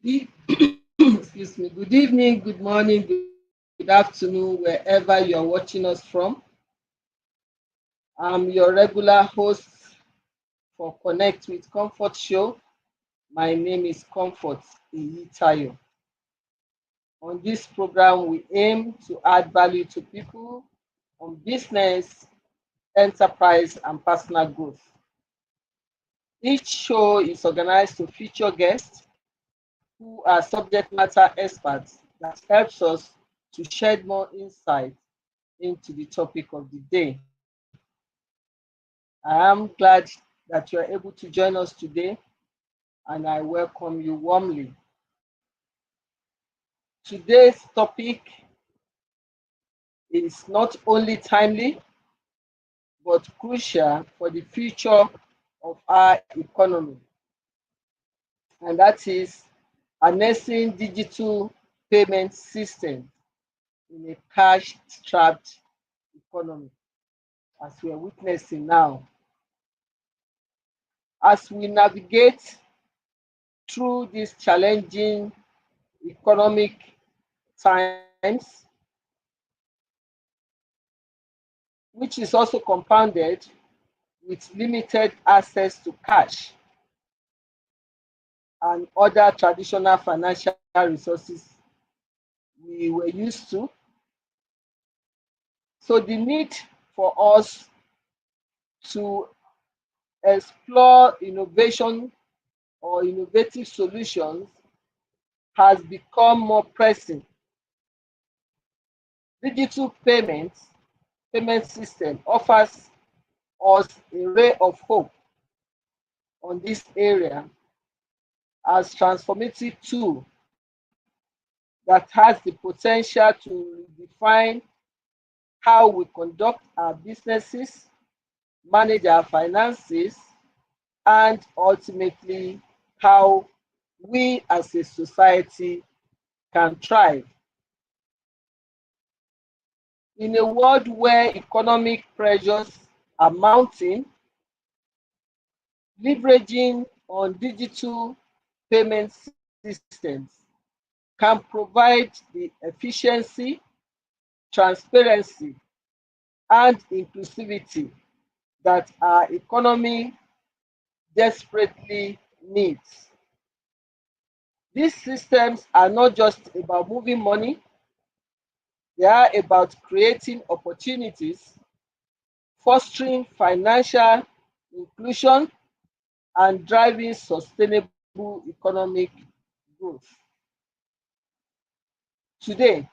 E- Excuse me. Good evening, good morning, good afternoon, wherever you are watching us from. I'm your regular host for Connect with Comfort Show. My name is Comfort Iyitayo. On this program, we aim to add value to people on business, enterprise, and personal growth. Each show is organized to feature guests who are subject matter experts that helps us to shed more insight into the topic of the day. I am glad that you are able to join us today and I welcome you warmly. Today's topic is not only timely but crucial for the future of our economy, and that is harnessing digital payment systems in a cash-strapped economy, as we are witnessing now. As we navigate through these challenging economic times, which is also compounded with limited access to cash and other traditional financial resources we were used to. So the need for us to explore innovation or innovative solutions has become more pressing. Digital payment system offers us a ray of hope on this area as transformative tool that has the potential to redefine how we conduct our businesses, manage our finances, and ultimately how we as a society can thrive. In a world where economic pressures are mounting, leveraging on digital payment systems can provide the efficiency, transparency, and inclusivity that our economy desperately needs. These systems are not just about moving money, they are about creating opportunities, fostering financial inclusion, and driving sustainable economic growth. Today,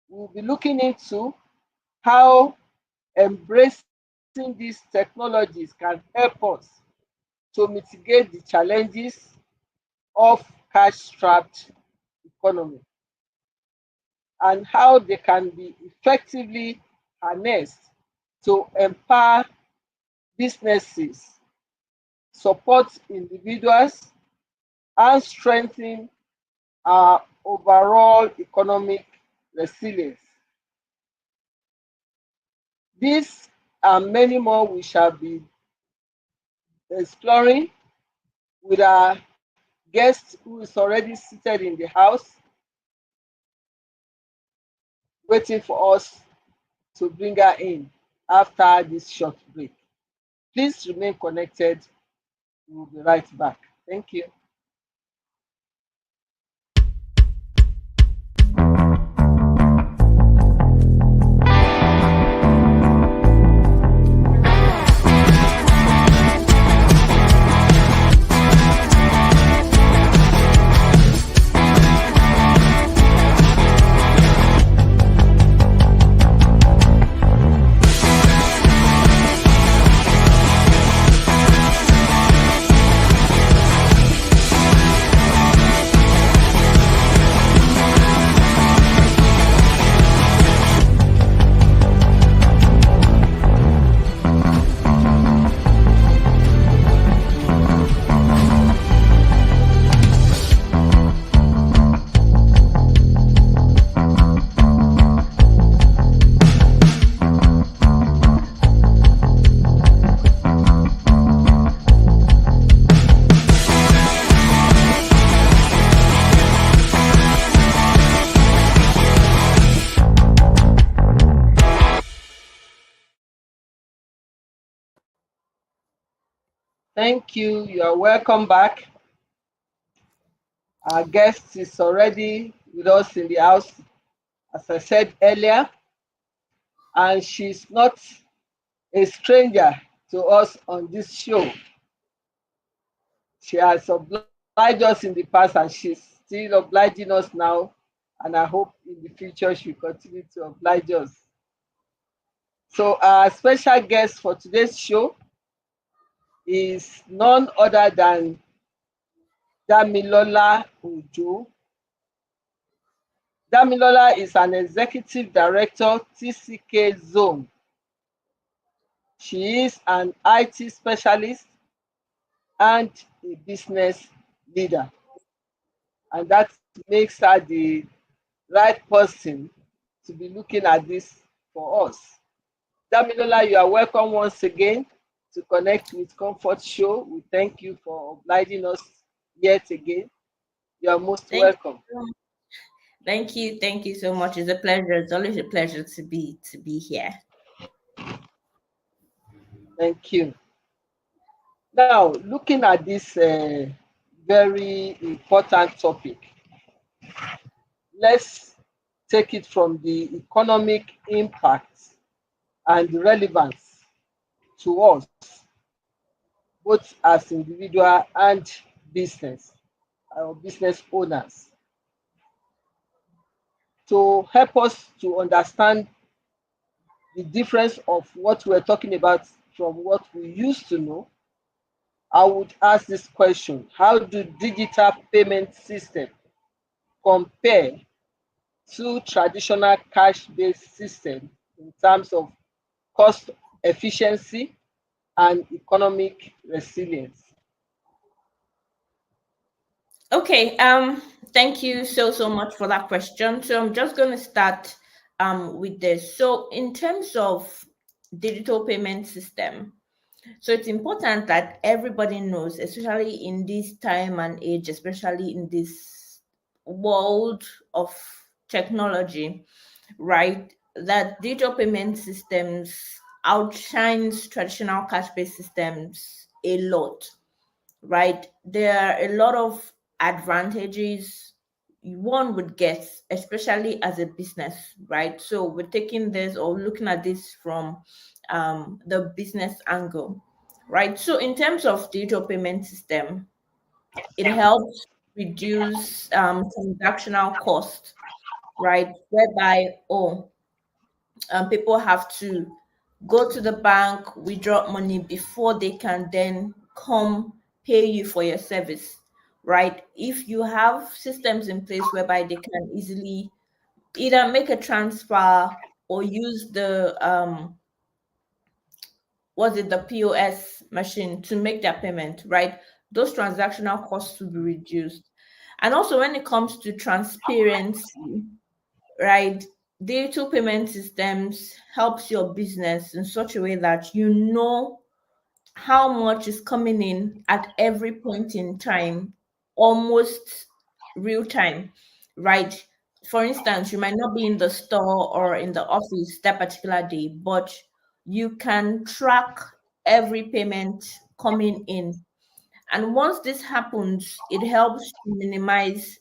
we'll be looking into how embracing these technologies can help us to mitigate the challenges of cash-strapped economy and how they can be effectively harnessed to empower businesses, support individuals, and strengthen our overall economic resilience. These and many more we shall be exploring with our guest who is already seated in the house, waiting for us to bring her in after this short break. Please remain connected. We'll be right back. Thank you. Thank you. You are welcome back. Our guest is already with us in the house, as I said earlier, and she's not a stranger to us on this show. She has obliged us in the past and she's still obliging us now. And I hope in the future she'll continue to oblige us. So, our special guest for today's show is none other than Damilola Ojo. Damilola is an executive director, TCK Zone. She is an IT specialist and a business leader. And that makes her the right person to be looking at this for us. Damilola, you are welcome once again to Connect with Comfort Show. We thank you for obliging us yet again. You are most Thank welcome. you. Thank you so much. It's a pleasure. It's always a pleasure to be here. Thank you. Now, looking at this very important topic, let's take it from the economic impact and the relevance to us, both as individual and business or business owners, to help us to understand the difference of what we're talking about from what we used to know. I would ask this question: how do digital payment systems compare to traditional cash-based systems in terms of cost efficiency and economic resilience? Okay. Thank you so much for that question. So I'm just going to start with this. So in terms of digital payment system, so it's important that everybody knows, especially in this time and age, especially in this world of technology, right? That digital payment systems outshines traditional cash-based systems a lot, right? There are a lot of advantages one would get, especially as a business, right? So we're taking this or looking at this from the business angle, right? So in terms of digital payment system, it helps reduce transactional cost, right? Whereby, people have to go to the bank, withdraw money before they can then come pay you for your service, right? If you have systems in place whereby they can easily either make a transfer or use the the POS machine to make their payment, right? Those transactional costs will be reduced. And also when it comes to transparency, right? Digital payment systems helps your business in such a way that you know how much is coming in at every point in time, almost real time, right? For instance, you might not be in the store or in the office that particular day, but you can track every payment coming in. And once this happens, it helps to minimize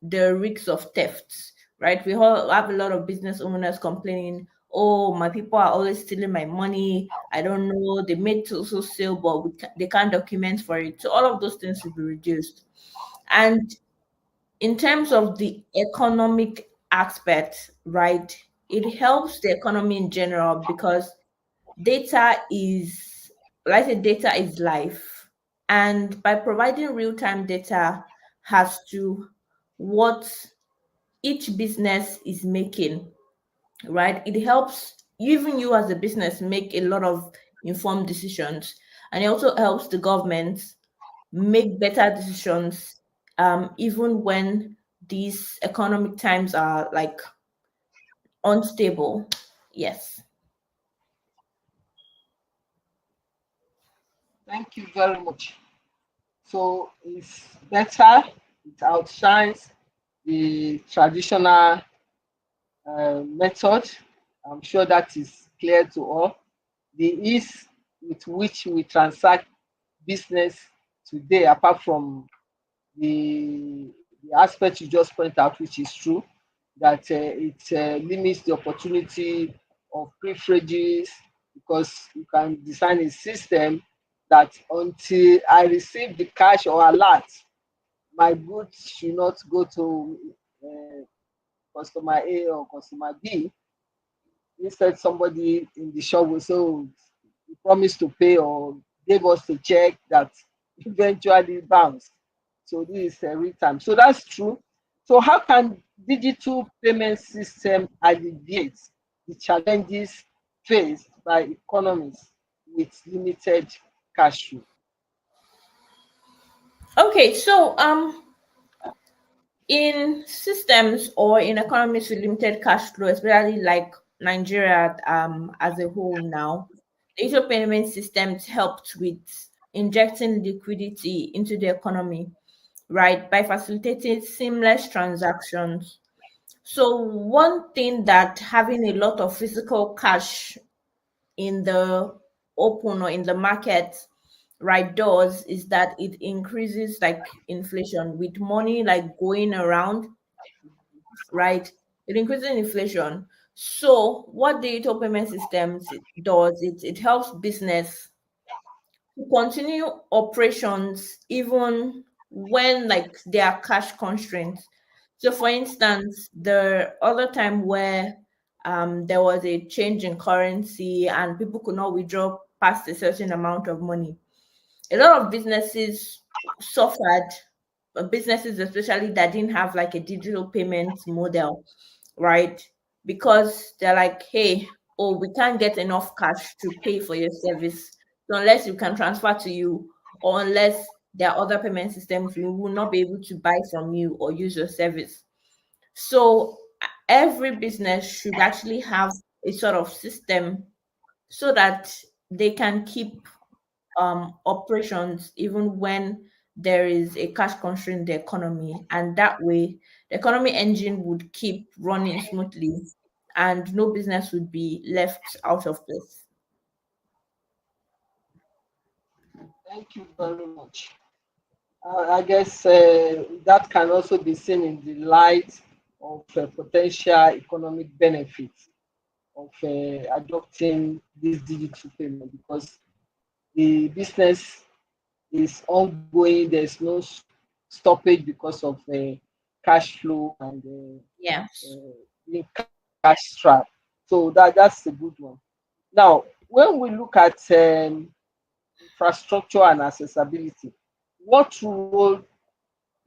the risks of thefts, right? We all have a lot of business owners complaining, oh, my people are always stealing my money. I don't know, they made social sale, but they can't document for it. So all of those things will be reduced. And in terms of the economic aspect, right, it helps the economy in general because data is, like I said, data is life. And by providing real-time data as to what each business is making, right? It helps even you as a business make a lot of informed decisions. And it also helps the government make better decisions, even when these economic times are like unstable. Yes. Thank you very much. So it's better, it outshines the traditional method. I'm sure that is clear to all. The ease with which we transact business today, apart from the aspect you just point out, which is true, that it limits the opportunity of privileges, because you can design a system that until I receive the cash or alert, my goods should not go to customer A or customer B. Instead, somebody in the shop will say, "Oh, you promised to pay or gave us a check that eventually bounced." So this is a real time. So that's true. So how can digital payment system alleviate the challenges faced by economies with limited cash flow? Okay, so in systems or in economies with limited cash flow, especially like Nigeria as a whole now, digital payment systems helped with injecting liquidity into the economy, right, by facilitating seamless transactions. So one thing that having a lot of physical cash in the open or in the market, right, does is that it increases like inflation with money like going around, right? It increases inflation. So what the digital payment systems does, it helps business to continue operations even when like there are cash constraints. So for instance, the other time where there was a change in currency and people could not withdraw past a certain amount of money, a lot of businesses suffered, businesses especially that didn't have like a digital payment model, right? Because they're like, hey, oh, we can't get enough cash to pay for your service. So unless you can transfer to you, or unless there are other payment systems, we will not be able to buy from you or use your service. So every business should actually have a sort of system so that they can keep operations even when there is a cash constraint in the economy, and that way the economy engine would keep running smoothly and no business would be left out of place. Thank you very much. I guess that can also be seen in the light of potential economic benefits of adopting this digital payment, because the business is ongoing. There's no stoppage because of cash flow and Yes. being cash strapped. So that's a good one. Now, when we look at infrastructure and accessibility, what role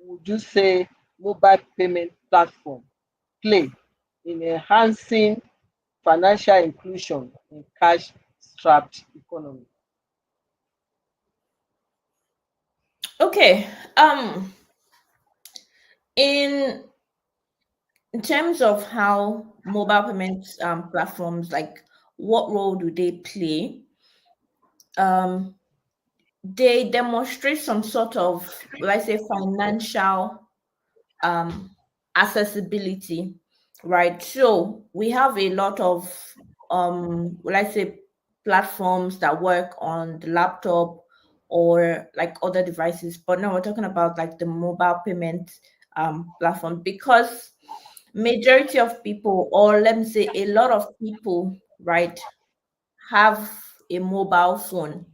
would you say mobile payment platform play in enhancing financial inclusion in cash strapped economy? Okay. In in terms of how mobile payments platforms, like what role do they play? Um, they demonstrate some sort of, let's say, financial um, accessibility, right? So we have a lot of, let's say, platforms that work on the laptop or like other devices, but now we're talking about like the mobile payment platform, because majority of people, or let me say a lot of people, right, have a mobile phone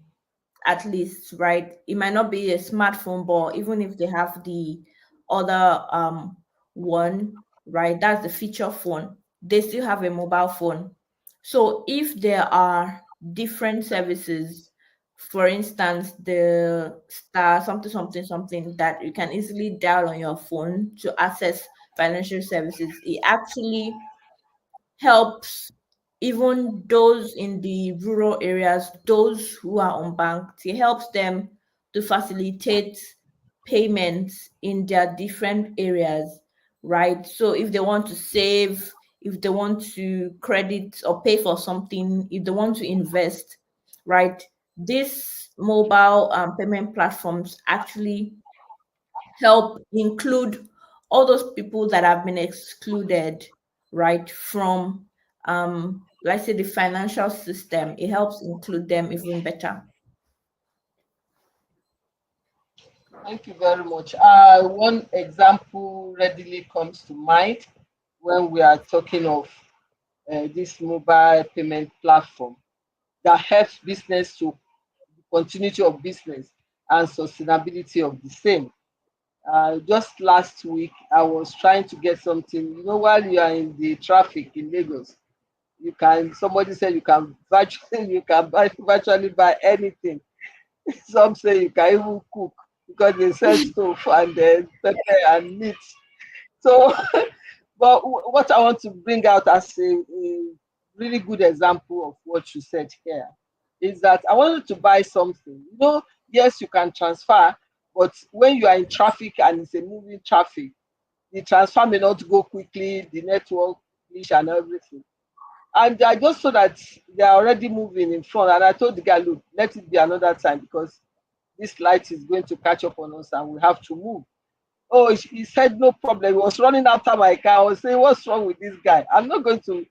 at least, right? It might not be a smartphone, but even if they have the other one, right, that's the feature phone, they still have a mobile phone. So if there are different services, for instance, the star something something something that you can easily dial on your phone to access financial services, it actually helps even those in the rural areas, those who are unbanked. It helps them to facilitate payments in their different areas, right? So if they want to save, if they want to credit or pay for something, if they want to invest, right? These mobile payment platforms actually help include all those people that have been excluded, right, from let's say the financial system. It helps include them even better. Thank you very much. One example readily comes to mind when we are talking of this mobile payment platform that helps business to continuity of business and sustainability of the same. Just last week, I was trying to get something. You know, while you are in the traffic in Lagos, you can. Somebody said you can virtually you can buy virtually buy anything. Some say you can even cook because they sell stove and pepper and meat. So, but what I want to bring out as a really good example of what you said here is that I wanted to buy something. You know, yes, you can transfer, but when you are in traffic and it's a moving traffic, the transfer may not go quickly, the network glitch and everything. And I just saw that they are already moving in front. And I told the guy, look, let it be another time because this light is going to catch up on us and we have to move. Oh, he said no problem. He was running after my car. I was saying, what's wrong with this guy? I'm not going to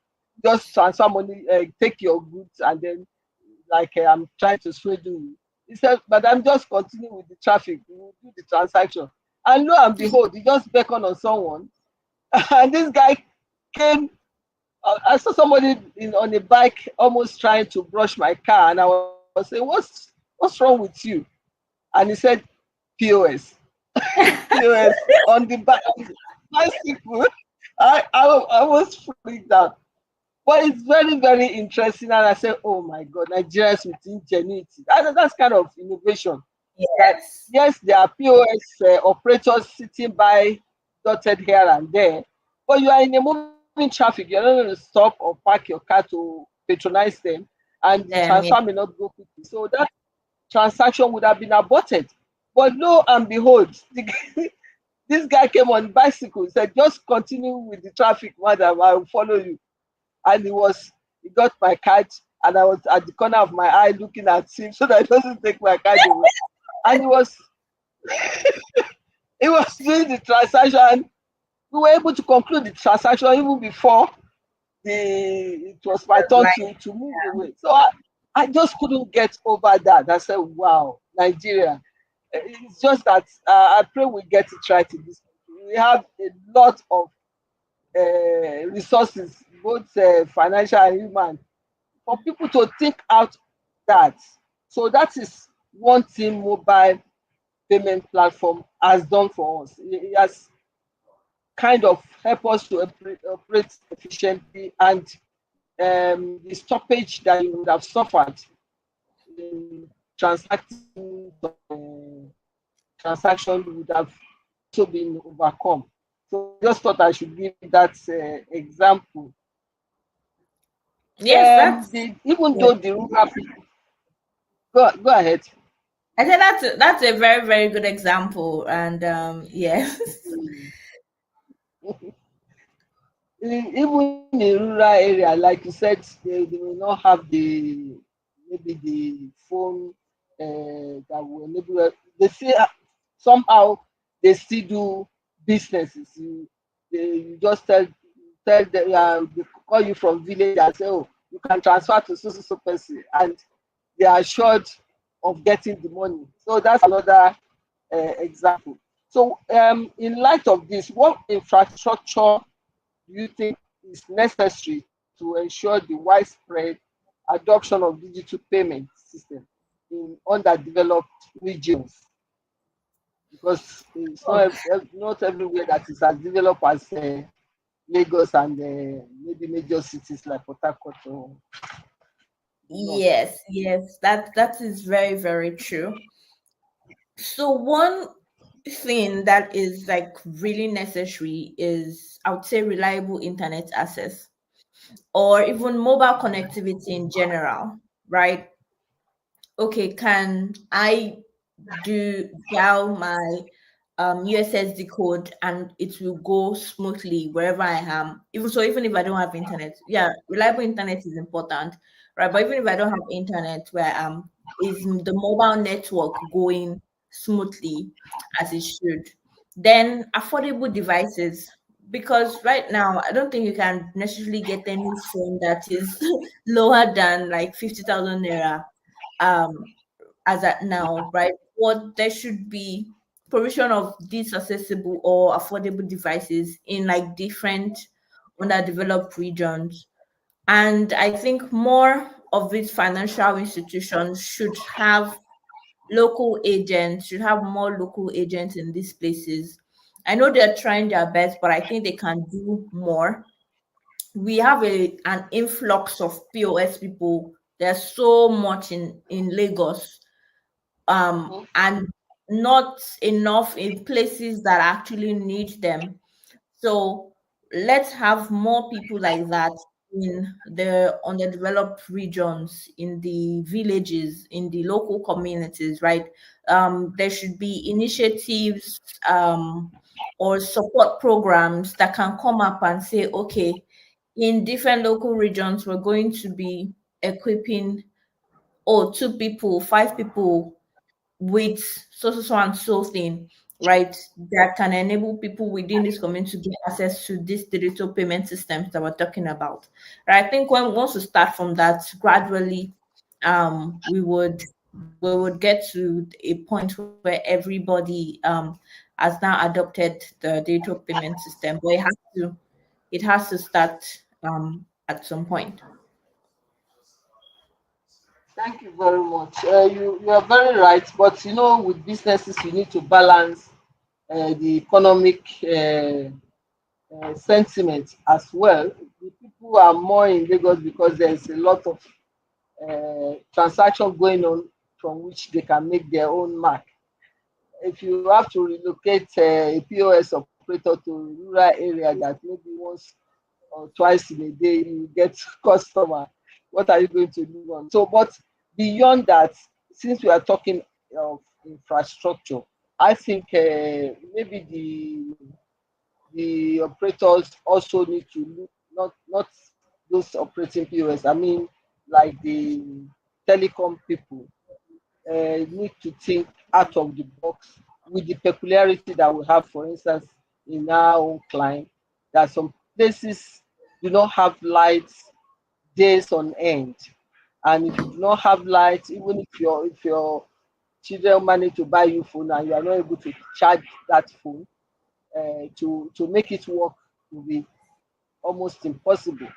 just transfer money, take your goods, and then like I'm trying to swindle you. He said, but I'm just continuing with the traffic. We will do the transaction. And lo and behold, he just beckoned on someone, and this guy came. I saw somebody on a bike almost trying to brush my car, and I was saying, what's wrong with you? And he said, POS. POS on the back bicycle. I was freaked out. But it's very, very interesting. And I said, oh my God, Nigerians with ingenuity. That's kind of innovation. That, Yes. yes, there are POS operators sitting by dotted here and there, but you are in a moving traffic. You're not going to stop or park your car to patronize them, and the transfer Yeah. may not go quickly. So that transaction would have been aborted. But lo and behold, this guy came on bicycle, said, just continue with the traffic, madam, I will follow you. And he got my card, and I was at the corner of my eye looking at him so that he doesn't take my card away. And he was doing the transaction. We were able to conclude the transaction even before it was my turn Like, to move away. So I just couldn't get over that. I said, wow, Nigeria. It's just that I pray we get it right in this country. We have a lot of resources, both financial and human, for people to think out that. So that is one thing mobile payment platform has done for us. It has kind of helped us to operate efficiently, and the stoppage that you would have suffered in transacting transaction would have also been overcome. So I just thought I should give that example. yes, that's Even good. though the rural people, go ahead. I think that's a very, very good example. And yes. Even in rural area, like you said, they will not have maybe the phone that will enable. They see somehow they still do businesses. You just tell them, they call you from village and say, oh, you can transfer to so person, and they are assured of getting the money. So that's another example. So in light of this, what infrastructure do you think is necessary to ensure the widespread adoption of digital payment system in underdeveloped regions? Because it's not everywhere that is as developed as Lagos and maybe major cities like Port Harcourt or the north. Yes, yes, that is very, very true. So one thing that is like really necessary is, I would say, reliable internet access or even mobile connectivity in general, right? Okay, can I do dial my USSD code and it will go smoothly wherever I am? Even if I don't have internet, yeah, reliable internet is important, right? But even if I don't have internet where I am, is the mobile network going smoothly as it should? Then affordable devices, because right now I don't think you can necessarily get any phone that is lower than like 50,000 naira um as at now, right? What there should be provision of these accessible or affordable devices in like different underdeveloped regions. And I think more of these financial institutions should have local agents, should have more local agents in these places. I know they're trying their best, but I think they can do more. We have an influx of POS people. There's so much in Lagos, and not enough in places that actually need them. So let's have more people like that in the underdeveloped regions, in the villages, in the local communities, right? There should be initiatives or support programs that can come up and say, okay, in different local regions, we're going to be equipping, oh, 2 people, 5 people with so and so thing, right? That can enable people within this community to get access to these digital payment systems that we're talking about. Right? I think once we start from that gradually, we would get to a point where everybody has now adopted the digital payment system, but it has to start at some point. Thank you very much. You are very right, but with businesses, you need to balance the economic sentiment as well. The people are more in Lagos because there's a lot of transaction going on from which they can make their own mark. If you have to relocate a POS operator to a rural area that maybe once or twice in a day you get customer, what are you going to do on? So, but beyond that, since we are talking of infrastructure, I think maybe the operators also need to look, not those operating POS. I mean, like the telecom people need to think out of the box with the peculiarity that we have, for instance, in our own client, that some places do not have lights days on end. And if you do not have lights, even if your children manage to buy you phone and you are not able to charge that phone, to make it work will be almost impossible.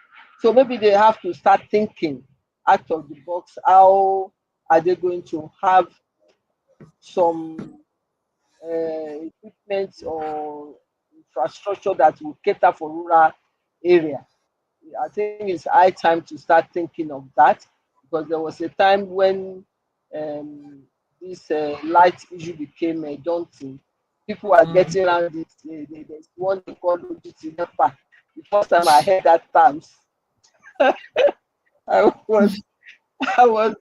So maybe they have to start thinking out of the box. How are they going to have some equipment or infrastructure that will cater for rural area? I think it's high time to start thinking of that, because there was a time when um, this light issue became daunting. People are Mm. getting around it. There's one they call OGT NEPA. The first time I heard that terms, I was I was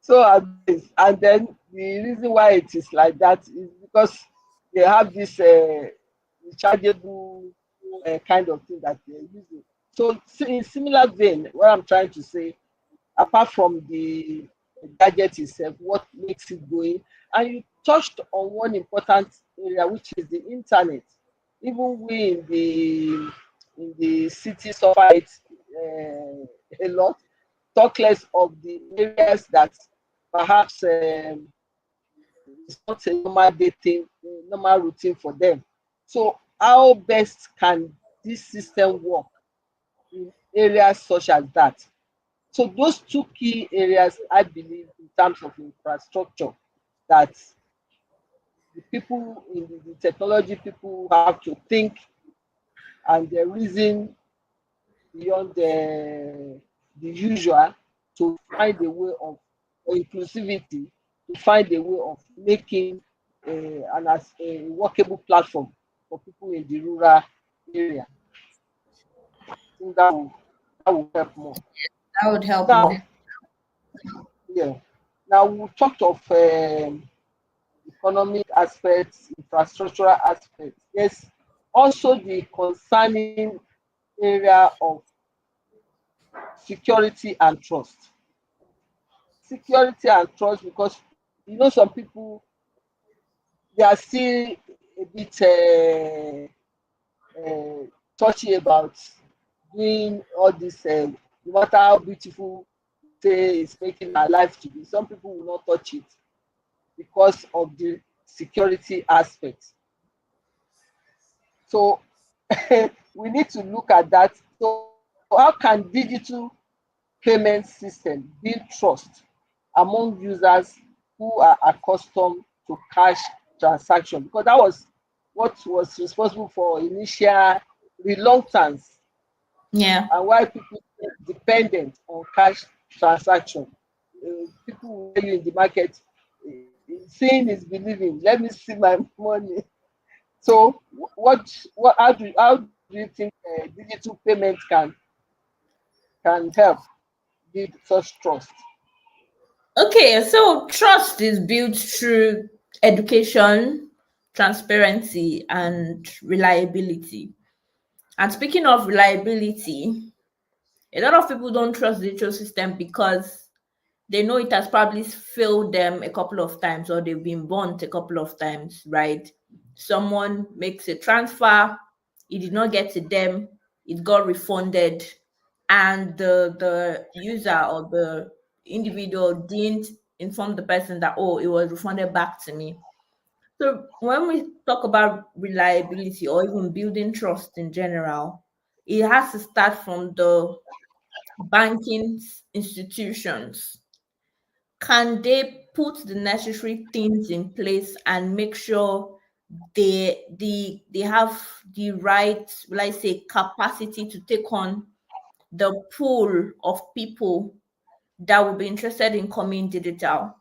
so amazed. And then the reason why it is like that is because they have this rechargeable kind of thing that they're using. So in similar vein, what I'm trying to say, apart from the gadget itself, what makes it going, and you touched on one important area, which is the internet. Even we in the city suffer it a lot. Talk less of the areas that perhaps it's not a normal day thing, normal routine for them. So how best can this system work in areas such as that? So those two key areas, I believe, in terms of infrastructure, that the people in the technology people have to think and they reason beyond the usual to find a way of inclusivity, to find a way of making an as a workable platform for people in the rural area. I think that will help more. That would help Now, more. yeah. Now we talked of economic aspects, infrastructural aspects. There's also the concerning area of security and trust. Security and trust, because some people, they are still a bit touchy about doing all this. No matter how beautiful say it's making our life to be, some people will not touch it because of the security aspect. So we need to look at that. So how can digital payment system build trust among users who are accustomed to cash transaction? Because that was what was responsible for initial reluctance Yeah. and why people get dependent on cash transaction. People will tell you in the market, seeing is believing. Let me see my money. So, how do you think digital payment can help build such trust? Okay, so trust is built through education, transparency, and reliability. And speaking of reliability, a lot of people don't trust the digital system because they know it has probably failed them a couple of times or they've been burnt a couple of times, right? Someone makes a transfer, it did not get to them, it got refunded, and the user or the individual didn't inform the person that, oh, it was refunded back to me. So when we talk about reliability or even building trust in general, it has to start from the banking institutions. Can they put the necessary things in place and make sure they have the right, will I say, capacity to take on the pool of people that will be interested in coming digital?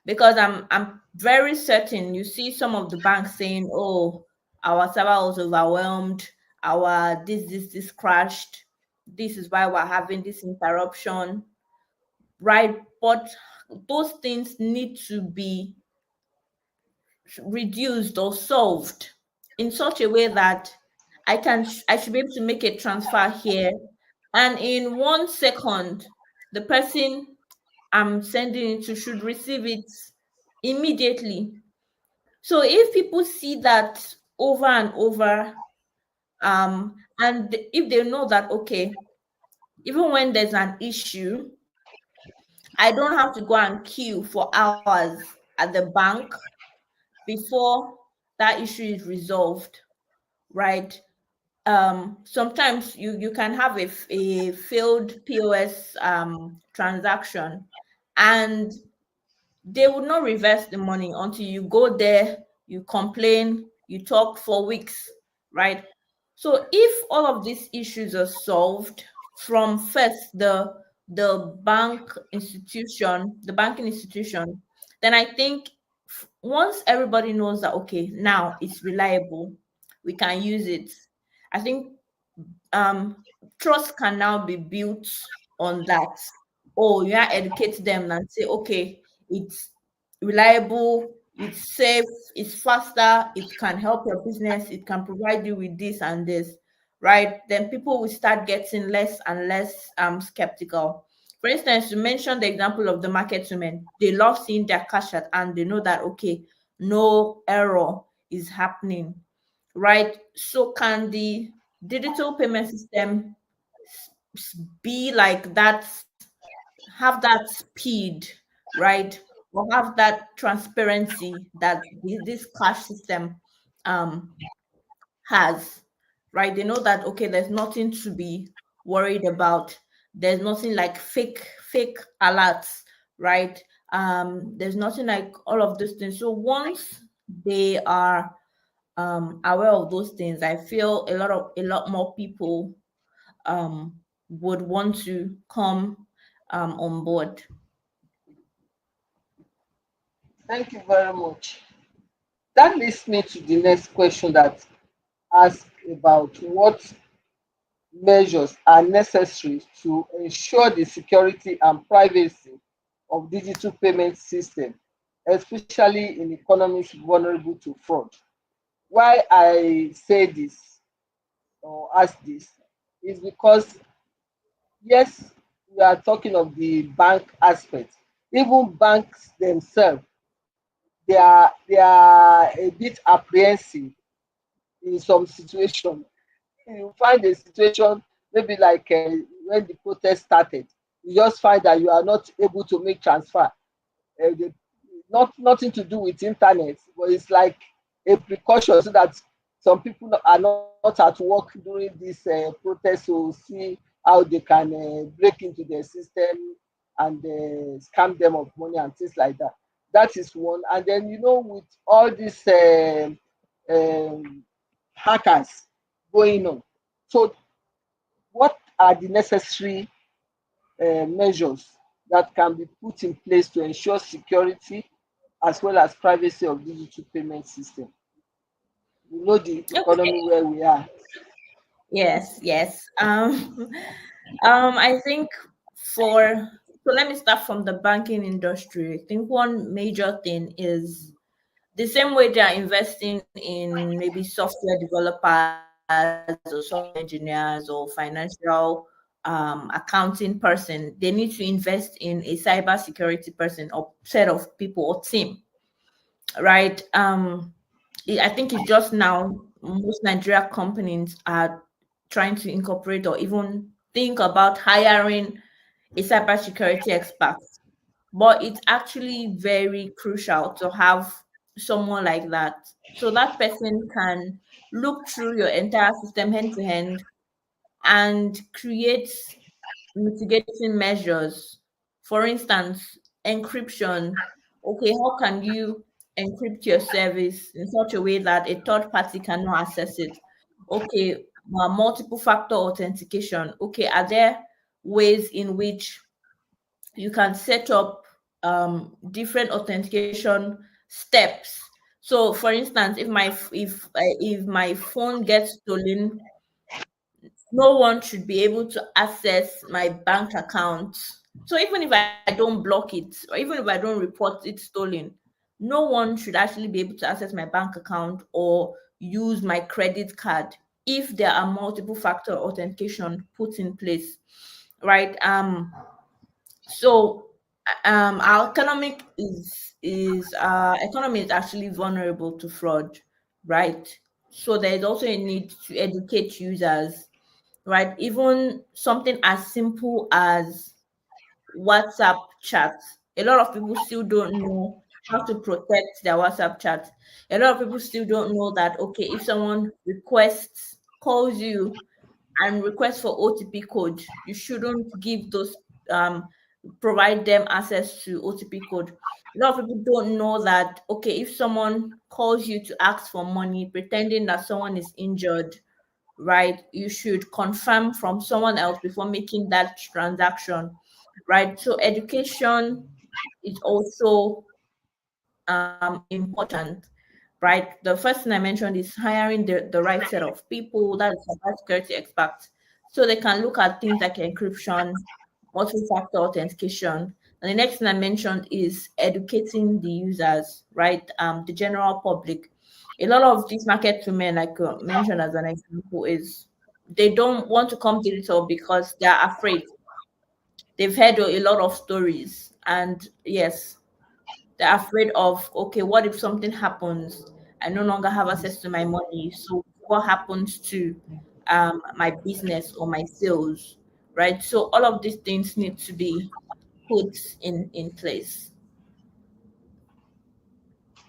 Because I'm very certain you see some of the banks saying, oh, our server was overwhelmed, our this crashed, this is why we're having this interruption, right? But those things need to be reduced or solved in such a way that I should be able to make a transfer here, and in 1 second the person I'm sending it to should receive it immediately. So if people see that over and over, and if they know that, okay, even when there's an issue, I don't have to go and queue for hours at the bank before that issue is resolved, right? Sometimes you can have a failed POS transaction, and they would not reverse the money until you go there, you complain, you talk for weeks, right? So if all of these issues are solved from first the banking institution, then I think once everybody knows that, okay, now it's reliable, we can use it. I think um trust can now be built on that. Oh, you are educate them and say, okay, it's reliable, it's safe, it's faster, it can help your business, it can provide you with this and this, right? Then people will start getting less and less skeptical. For instance, you mentioned the example of the market women. They love seeing their cash at and they know that, okay, no error is happening, right? So can the digital payment system be like that, have that speed, right? Or have that transparency that this cash system um, has, right? They know that, okay, there's nothing to be worried about. There's nothing like fake alerts, right? There's nothing like all of those things. So once they are aware of those things, I feel a lot more people would want to come on board. Thank you very much. That leads me to the next question that asks about what measures are necessary to ensure the security and privacy of digital payment system, especially in economies vulnerable to fraud. Why I say this or ask this is because, yes, we are talking of the bank aspect. Even banks themselves, they are a bit apprehensive in some situation. You find a situation maybe like when the protest started, you just find that you are not able to make transfer. The nothing to do with internet, but it's like a precaution so that some people are not at work during this protest, so see how they can break into their system and scam them of money and things like that. That is one. And then with all these um, hackers going on, so what are the necessary measures that can be put in place to ensure security as well as privacy of digital payment system? You know the economy Okay. where we are. Yes, yes. I think for so let me start from the banking industry. I think one major thing is the same way they are investing in maybe software developers or software engineers or financial accounting person, they need to invest in a cyber security person or set of people or team, right? I think it's just now most Nigeria companies are trying to incorporate or even think about hiring a cybersecurity expert. But it's actually very crucial to have someone like that. So that person can look through your entire system hand to hand and create mitigating measures. For instance, encryption. Okay, how can you encrypt your service in such a way that a third party cannot access it? Okay, multiple factor authentication. Okay, are there ways in which you can set up different authentication steps? So, for instance, if my phone gets stolen, no one should be able to access my bank account. So even if I don't block it, or even if I don't report it stolen, no one should actually be able to access my bank account or use my credit card if there are multiple factor authentication put in place, right? So our economy is actually vulnerable to fraud, right? So there's also a need to educate users, right? Even something as simple as WhatsApp chat. A lot of people still don't know how to protect their WhatsApp chat. A lot of people still don't know that, okay, if someone calls you and requests for OTP code, you shouldn't give those, um, provide them access to OTP code. A lot of people don't know that, okay, if someone calls you to ask for money, pretending that someone is injured, right? You should confirm from someone else before making that transaction, right? So education is also important, right? The first thing I mentioned is hiring the right set of people, that is cybersecurity experts, so they can look at things like encryption, multi-factor authentication. And the next thing I mentioned is educating the users, right? The general public. A lot of these market women, like mentioned as an example, is they don't want to come digital because they're afraid. They've heard a lot of stories, and yes, they're afraid of, okay, what if something happens? I no longer have access to my money. So what happens to my business or my sales, right? So all of these things need to be put in place.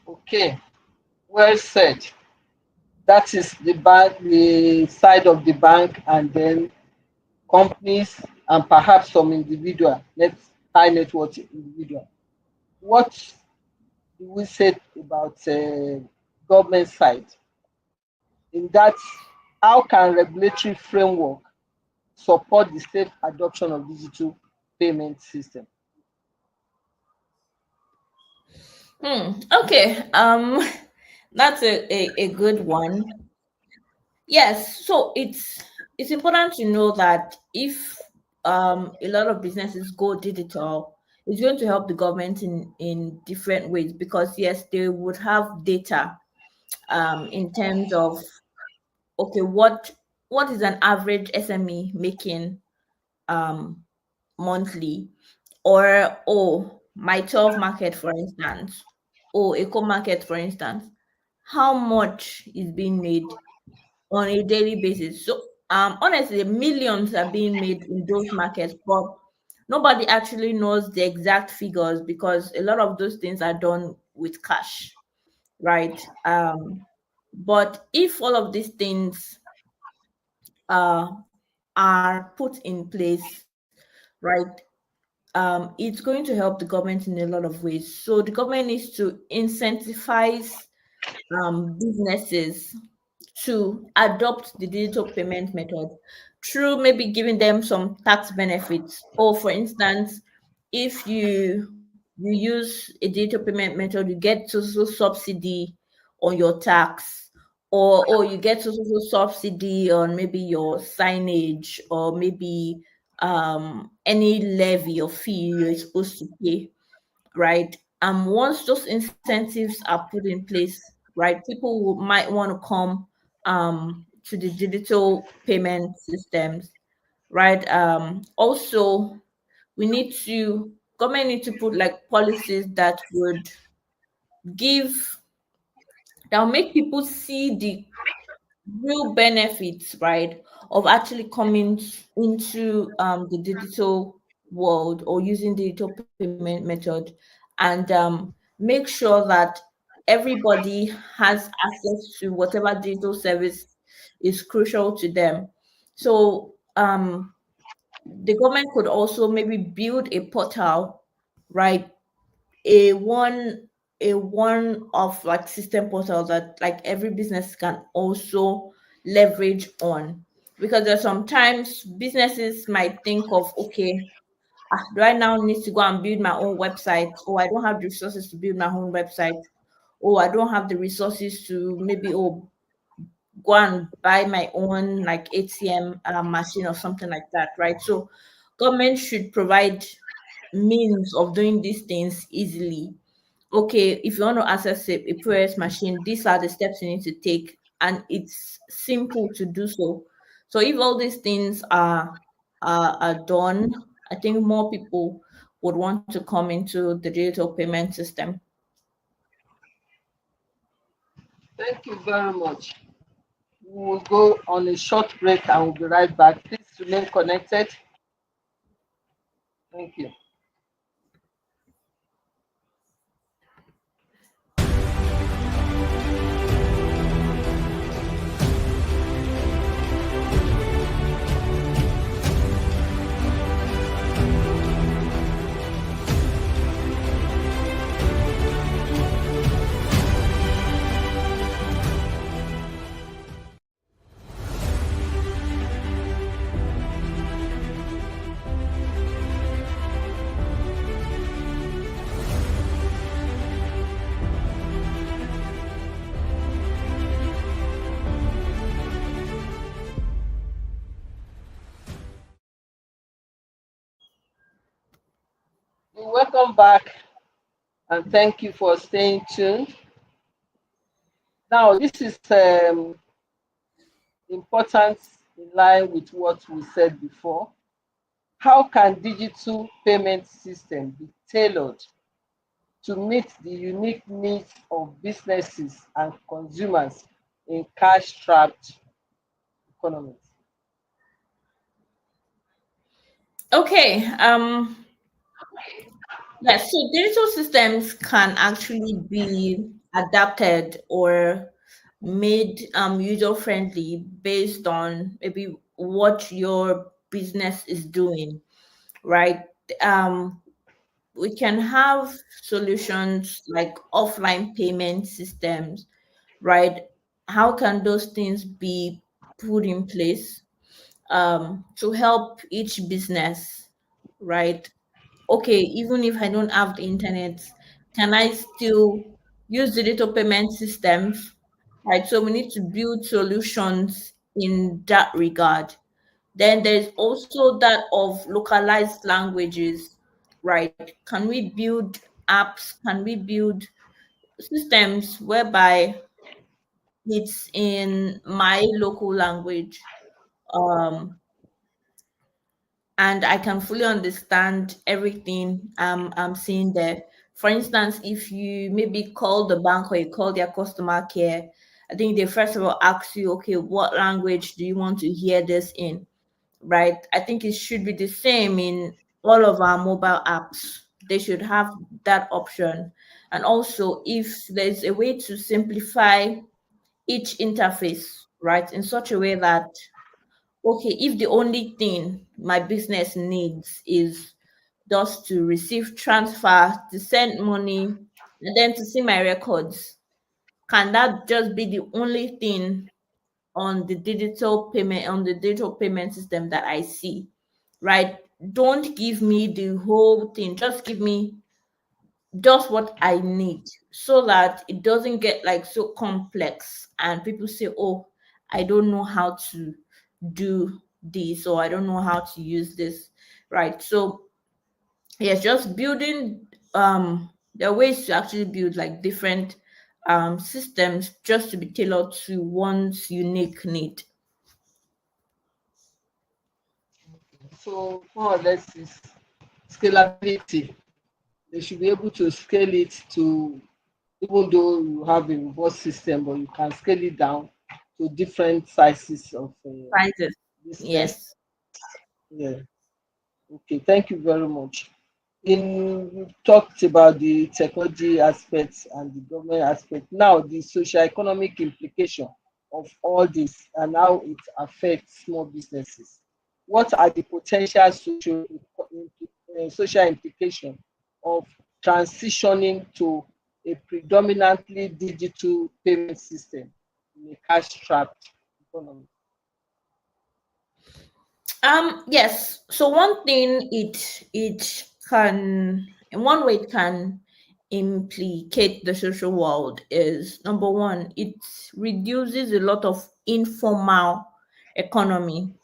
Okay, well said. That is the side of the bank, and then companies and perhaps some high net worth individual. What do we say about government side? In that, how can regulatory framework support the safe adoption of digital payment system? Okay. That's a good one. Yes, so it's important to know that if a lot of businesses go digital, it's going to help the government in different ways, because yes, they would have data in terms of, okay, what is an average SME making um monthly, or my 12 market, for instance, or eco market, for instance, how much is being made on a daily basis. So honestly, millions are being made in those markets, but nobody actually knows the exact figures because a lot of those things are done with cash, right? But if all of these things uh, are put in place, right, it's going to help the government in a lot of ways. So the government needs to incentivize businesses to adopt the digital payment method through maybe giving them some tax benefits. Or for instance, if you use a digital payment method, you get social subsidy on your tax, or you get social subsidy on maybe your signage, or maybe any levy or fee you're supposed to pay, right? Once those incentives are put in place, right, people might want to come to the digital payment systems, right? Also, we need to government need to put like policies that would give that will make people see the real benefits, right, of actually coming into the digital world or using digital payment method, and make sure that everybody has access to whatever digital service is crucial to them. So the government could also maybe build a portal, right, a one one of like system portal that like every business can also leverage on, because there's sometimes businesses might think of, okay, do I now need to go and build my own website? Oh, I don't have the resources to build my own website. Oh, I don't have the resources to maybe go and buy my own like ATM machine or something like that, right? So government should provide means of doing these things easily. Okay, if you want to access a POS machine, these are the steps you need to take, and it's simple to do so. So if all these things are done, I think more people would want to come into the digital payment system. Thank you very much. We will go on a short break and we'll be right back. Please remain connected. Thank you. Welcome back and thank you for staying tuned. Now, this is important in line with what we said before. How can digital payment system be tailored to meet the unique needs of businesses and consumers in cash-strapped economies? Okay. Yes, so digital systems can actually be adapted or made user friendly based on maybe what your business is doing, right? Um, we can have solutions like offline payment systems, right? How can those things be put in place to help each business, right? Okay, even if I don't have the internet, can I still use digital payment systems? Right. So we need to build solutions in that regard. Then there's also that of localized languages, right? Can we build apps? Can we build systems whereby it's in my local language? Um, and I can fully understand everything I'm seeing there. For instance, if you maybe call the bank or you call their customer care, I think they first of all ask you, okay, what language do you want to hear this in? Right? I think it should be the same in all of our mobile apps. They should have that option. And also, if there's a way to simplify each interface, right, in such a way that, okay, if the only thing my business needs is just to receive transfer, to send money, and then to see my records, can that just be the only thing on the digital payment system that I see, right? Don't give me the whole thing. Just give me just what I need so that it doesn't get like so complex and people say, oh, I don't know how to do this or I don't know how to use this, right? So yes, just building there are ways to actually build like different systems just to be tailored to one's unique need. So more or less is scalability. They should be able to scale it to, even though you have a robust system, but you can scale it down to different sizes of Prices. business. Yes. Yeah. Okay. Thank you very much. We talked about the technology aspects and the government aspect. Now, the socio-economic implication of all this and how it affects small businesses. What are the potential social implication of transitioning to a predominantly digital payment system in a cash-strapped economy? Yes. So one thing it can in one way it can implicate the social world is number one, it reduces a lot of informal economy.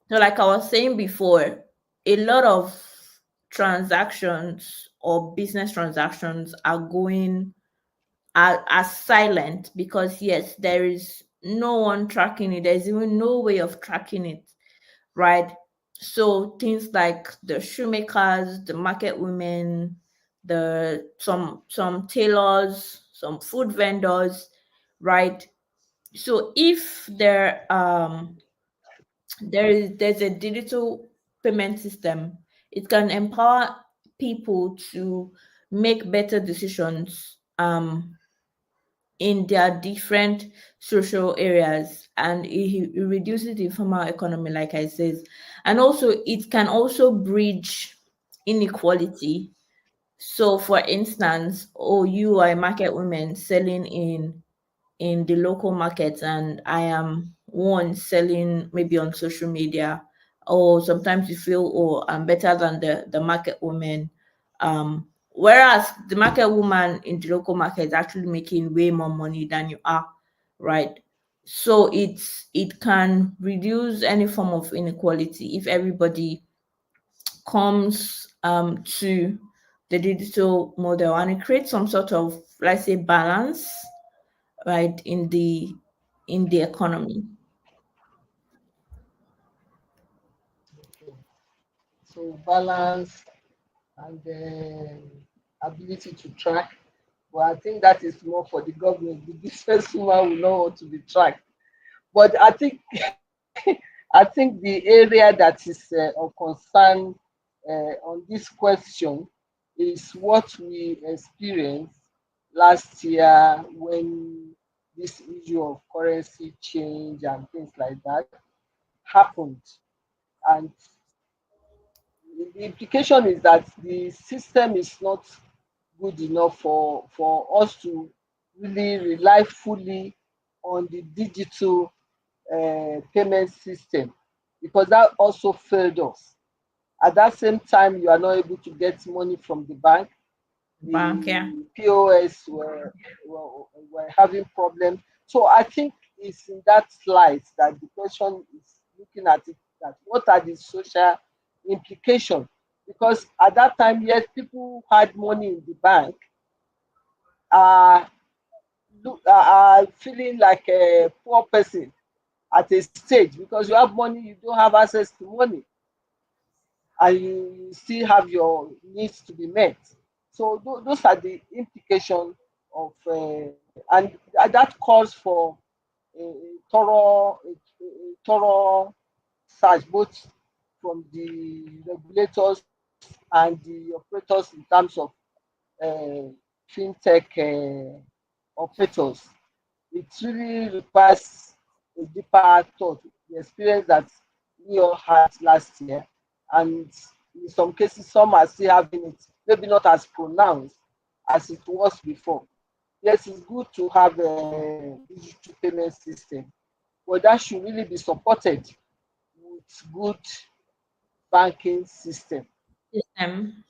So like I was saying before, a lot of transactions or business transactions are silent because yes, there is no one tracking it. There's even no way of tracking it, right? So things like the shoemakers, the market women, the some tailors, some food vendors, right? So if there's a digital payment system, it can empower people to make better decisions in their different social areas, and it reduces the informal economy like I said, and also it can also bridge inequality. So for instance, oh, you are a market woman selling in the local market and I am one selling maybe on social media, or sometimes you feel, oh, I'm better than the market woman, whereas the market woman in the local market is actually making way more money than you are, right? So it can reduce any form of inequality if everybody comes to the digital model, and it creates some sort of, let's say, balance, right, in the economy. So balance and ability to track. But I think that is more for the government. The businesswoman will not want to be tracked. But I think I think the area that is of concern on this question is what we experienced last year when this issue of currency change and things like that happened. And the implication is that the system is not good enough for us to really rely fully on the digital payment system, because that also failed us. At that same time, you are not able to get money from the bank. Bank, yeah. The POS were having problems. So I think it's in that light that the question is looking at it, that what are the social implications? Because at that time, yes, people who had money in the bank are, are feeling like a poor person at a stage, because you have money, you don't have access to money, and you still have your needs to be met. So those are the implications of, and that calls for a thorough search, both from the regulators and the operators in terms of fintech operators. It really requires a deeper thought. The experience that we all had last year, and in some cases, some are still having it, maybe not as pronounced as it was before. Yes, it's good to have a digital payment system, but that should really be supported with good banking system. System.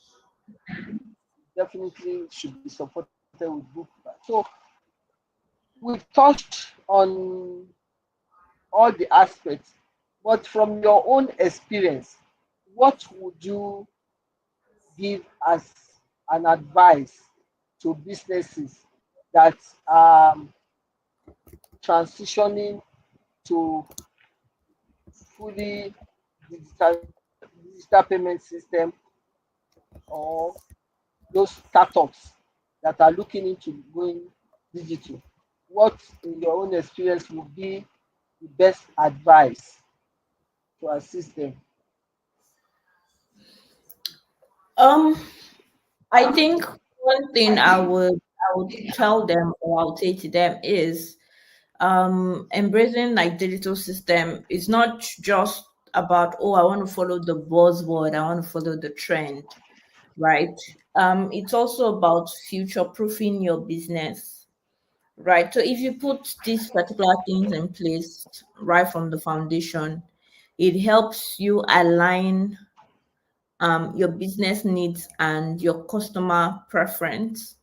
Definitely should be supported with good. So we've touched on all the aspects, but from your own experience, what would you give as an advice to businesses that are transitioning to fully digital payment system, or those startups that are looking into going digital? What, in your own experience, would be the best advice to assist them? Um, I think one thing I would tell them or I would say to them is embracing like digital system is not just about, oh, I want to follow the buzzword, I want to follow the trend, right? It's also about future proofing your business, right? So if you put these particular things in place right from the foundation, it helps you align your business needs and your customer preference.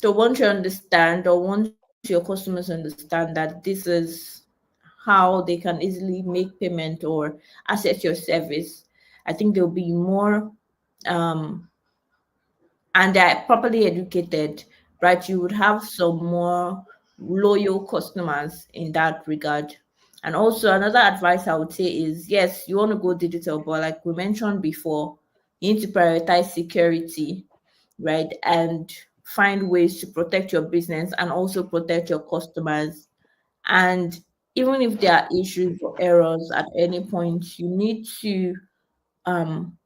So once you understand, or once your customers understand that this is how they can easily make payment or access your service, I think they'll be more um, and they're properly educated, right? You would have some more loyal customers in that regard. And also, another advice I would say is yes, you want to go digital, but like we mentioned before, you need to prioritize security, right? And find ways to protect your business and also protect your customers. And even if there are issues or errors at any point, you need to um,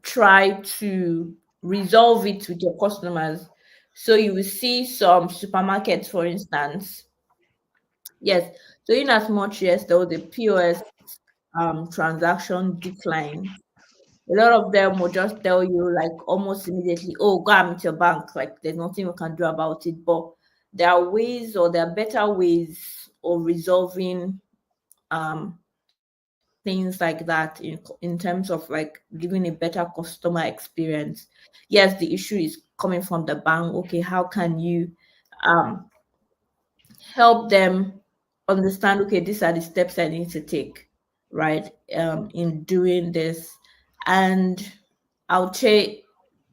try to resolve it with your customers. So you will see some supermarkets, for instance. Yes. So in as much as there was a POS transaction decline, a lot of them will just tell you like almost immediately, oh, go and meet your bank. Like there's nothing we can do about it. But there are ways or there are better ways of resolving things like that in terms of like giving a better customer experience. Yes, the issue is coming from the bank. Okay, how can you um help them understand, okay, these are the steps I need to take, right? In doing this. And I would say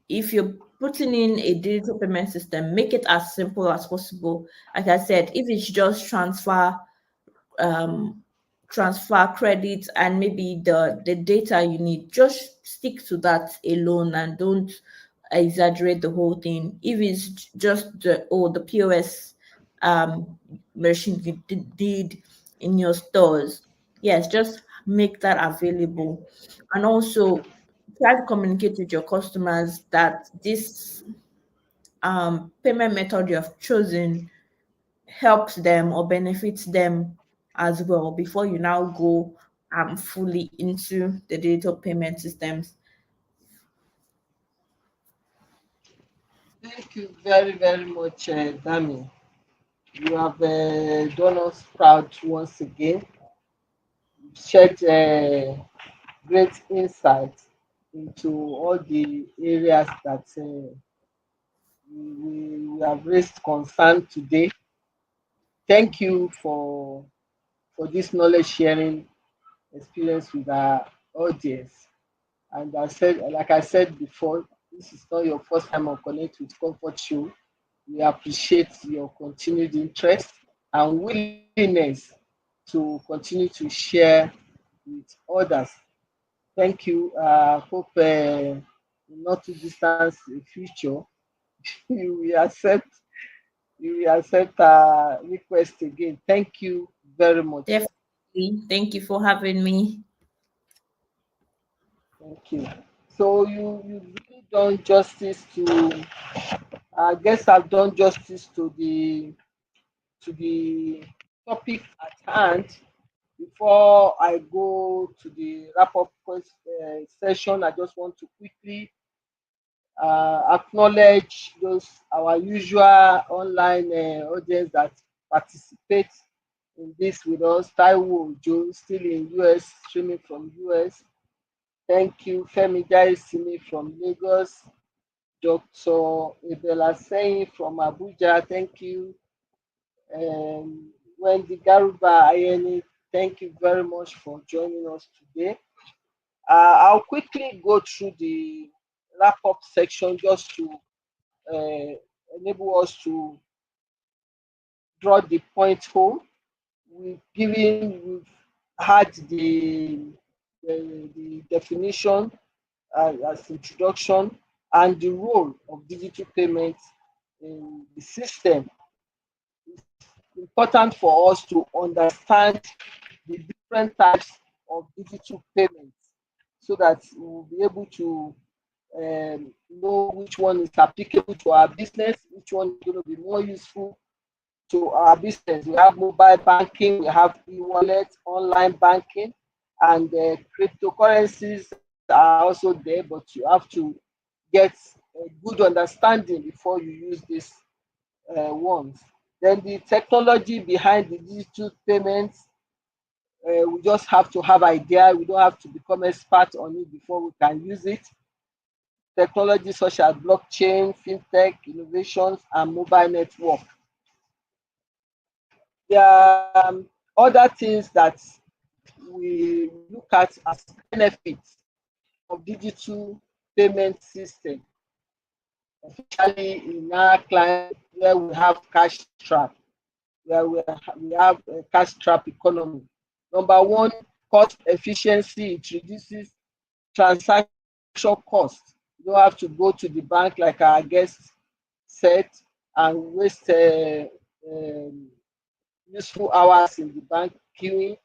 if you're putting in a digital payment system, make it as simple as possible. Like I said, if it's just um transfer credits and maybe the data you need, just stick to that alone and don't exaggerate the whole thing. If it's just the POS um machine you did in your stores, yes, just make that available. And also try to communicate with your customers that this payment method you have chosen helps them or benefits them as well before you now go fully into the digital payment systems. Thank you very, very much, Dami. You have done us proud once again. Shared great insight into all the areas that we have raised concern today. Thank you for this knowledge sharing experience with our audience. And like I said before, this is not your first time on Connect with Comfort Show. We appreciate your continued interest and willingness to continue to share with others. Thank you. Hope in not too distant future you will accept request again. Thank you very much. Definitely. Thank you for having me. Thank you. So you really done justice to, I guess I've done justice to the topic at hand. Before I go to the wrap up session, I just want to quickly acknowledge those our usual online audience that participate in this with us. Taiwo Ojo, still in US, streaming from US. Thank you. Femi Daisimi from Lagos. Dr. Ebela Seyin from Abuja. Thank you. Wendy Garuba Ayeni, thank you very much for joining us today. I'll quickly go through the wrap up section just to uh, enable us to draw the point home. We've had the definition as introduction and the role of digital payments in the system. It's important for us to understand the different types of digital payments so that we'll be able to know which one is applicable to our business, which one is going to be more useful to our business. We have mobile banking, we have e-wallet, online banking, and cryptocurrencies are also there, but you have to get a good understanding before you use these ones. Then the technology behind the digital payments, we just have to have idea. We don't have to become expert on it before we can use it. Technology such as blockchain, fintech, innovations, and mobile network. There are other things that we look at as benefits of digital payment system, especially in our client where we have cash trap, where we have a cash trap economy. Number one, cost efficiency. It reduces transaction cost. You don't have to go to the bank like our guest said and waste useful hours in the bank queuing,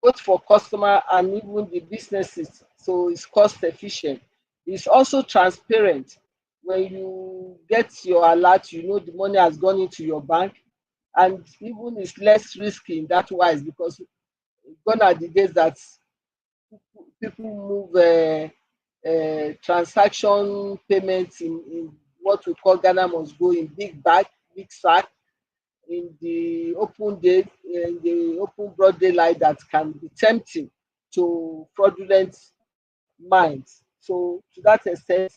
both for customer and even the businesses. So it's cost efficient. It's also transparent. When you get your alert, you know the money has gone into your bank, and even it's less risky in that wise because gone are the days that people move transaction payments in what we call Ghana must go in big bag, big sack in the open broad daylight that can be tempting to fraudulent minds. So to that extent,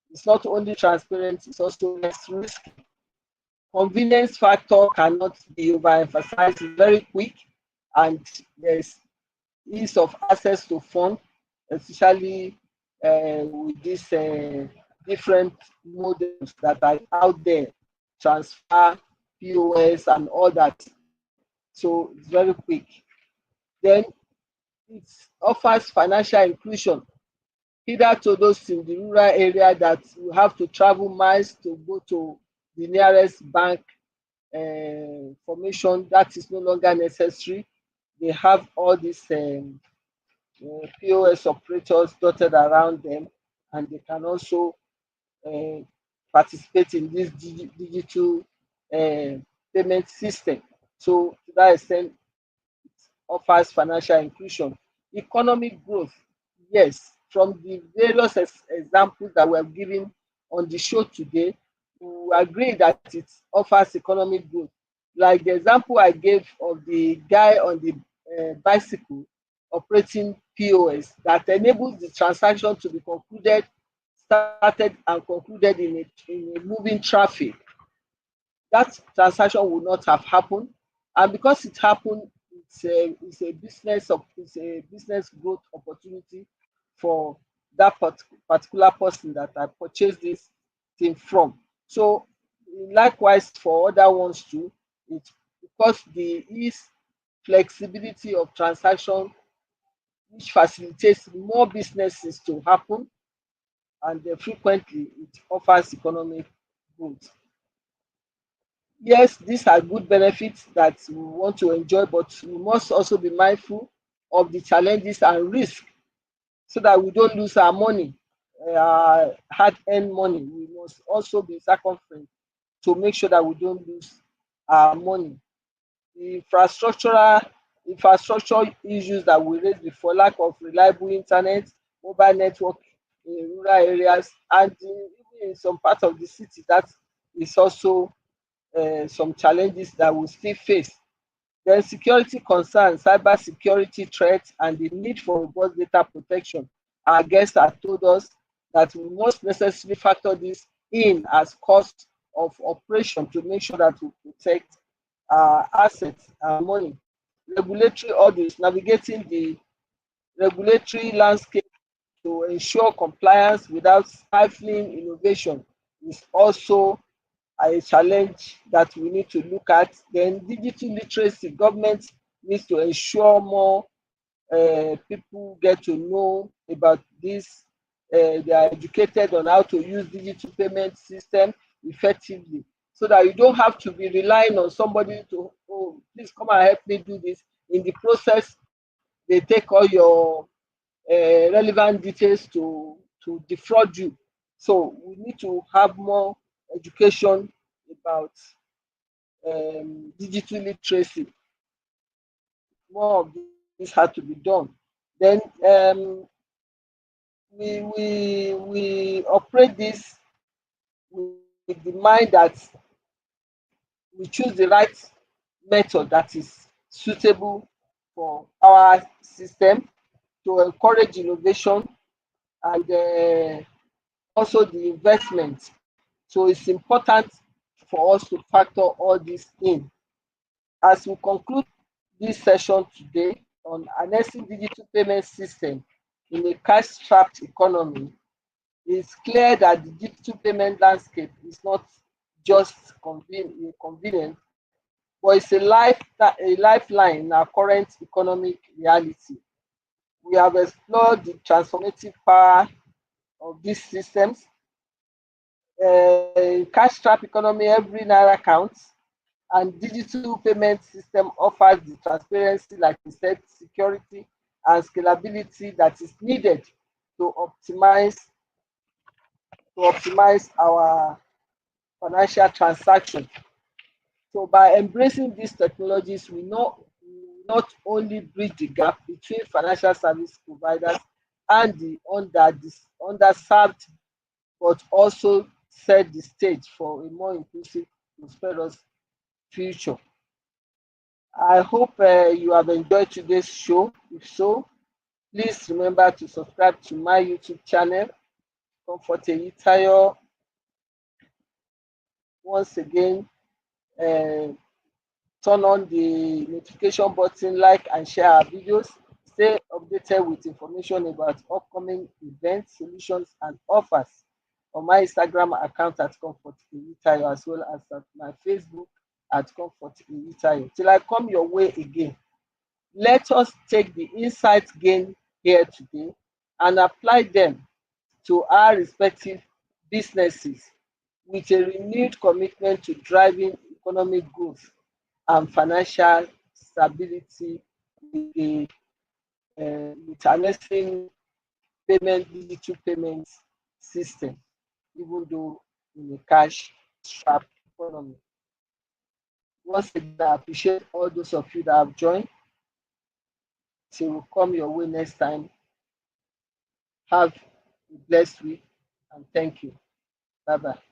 it's not only transparent, it's also less risky. Convenience factor cannot be overemphasized. It's very quick and there's ease of access to funds, especially with these different models that are out there, transfer, POS, and all that. So it's very quick. Then it offers financial inclusion, either to those in the rural area that you have to travel miles to go to the nearest bank formation. That is no longer necessary. They have all these POS operators dotted around them, and they can also uh, participate in this digital payment system. So to that extent, offers financial inclusion. Economic growth, yes, from the various examples that we have given on the show today, we agree that it offers economic growth. Like the example I gave of the guy on the bicycle operating POS that enables the transaction to be concluded, started and concluded in a moving traffic. That transaction would not have happened, and because it happened, it's a business growth opportunity for that particular person that I purchased this thing from. So likewise for other ones too, it's because the ease, flexibility of transaction which facilitates more businesses to happen, and frequently it offers economic growth. Yes, these are good benefits that we want to enjoy, but we must also be mindful of the challenges and risks so that we don't lose our money, hard-earned money. We must also be circumspect to make sure that we don't lose our money. The infrastructure issues that we raised before, lack of reliable internet, mobile network in rural areas, and even in some parts of the city, that is also some challenges that we still face. Then security concerns, cyber security threats, and the need for robust data protection. Our guests have told us that we must necessarily factor this in as cost of operation to make sure that we protect assets and money. Regulatory audits, navigating the regulatory landscape to ensure compliance without stifling innovation is also a challenge that we need to look at. Then digital literacy, government needs to ensure more people get to know about this. They are educated on how to use digital payment system effectively, so that you don't have to be relying on somebody to, oh, please come and help me do this. In the process, they take all your relevant details to defraud you. So we need to have more education about digital literacy. More of this had to be done. Then we operate this with the mind that we choose the right method that is suitable for our system to encourage innovation and also the investment. So it's important for us to factor all this in. As we conclude this session today on harnessing digital payment system in a cash-strapped economy, it's clear that the digital payment landscape is not just convenient, but it's a lifeline in our current economic reality. We have explored the transformative power of these systems. Cash-strapped economy, every naira counts, and digital payment system offers the transparency, like we said, security and scalability that is needed to optimize our financial transactions. So by embracing these technologies, not only bridge the gap between financial service providers and the underserved, but also set the stage for a more inclusive, prosperous future. I hope you have enjoyed today's show. If so, please remember to subscribe to my YouTube channel, Comfort Eyitayo. Once again, uh, turn on the notification button, like and share our videos. Stay updated with information about upcoming events, solutions, and offers on my Instagram account at Comfort Eyitayo, as well as at my Facebook at Comfort Eyitayo. Till I come your way again, let us take the insights gained here today and apply them to our respective businesses with a renewed commitment to driving economic growth and financial stability with with harnessing digital payments system, even though in a cash-strapped economy. Once again, I appreciate all those of you that have joined. Till we come your way next time. Have a blessed week and thank you. Bye bye.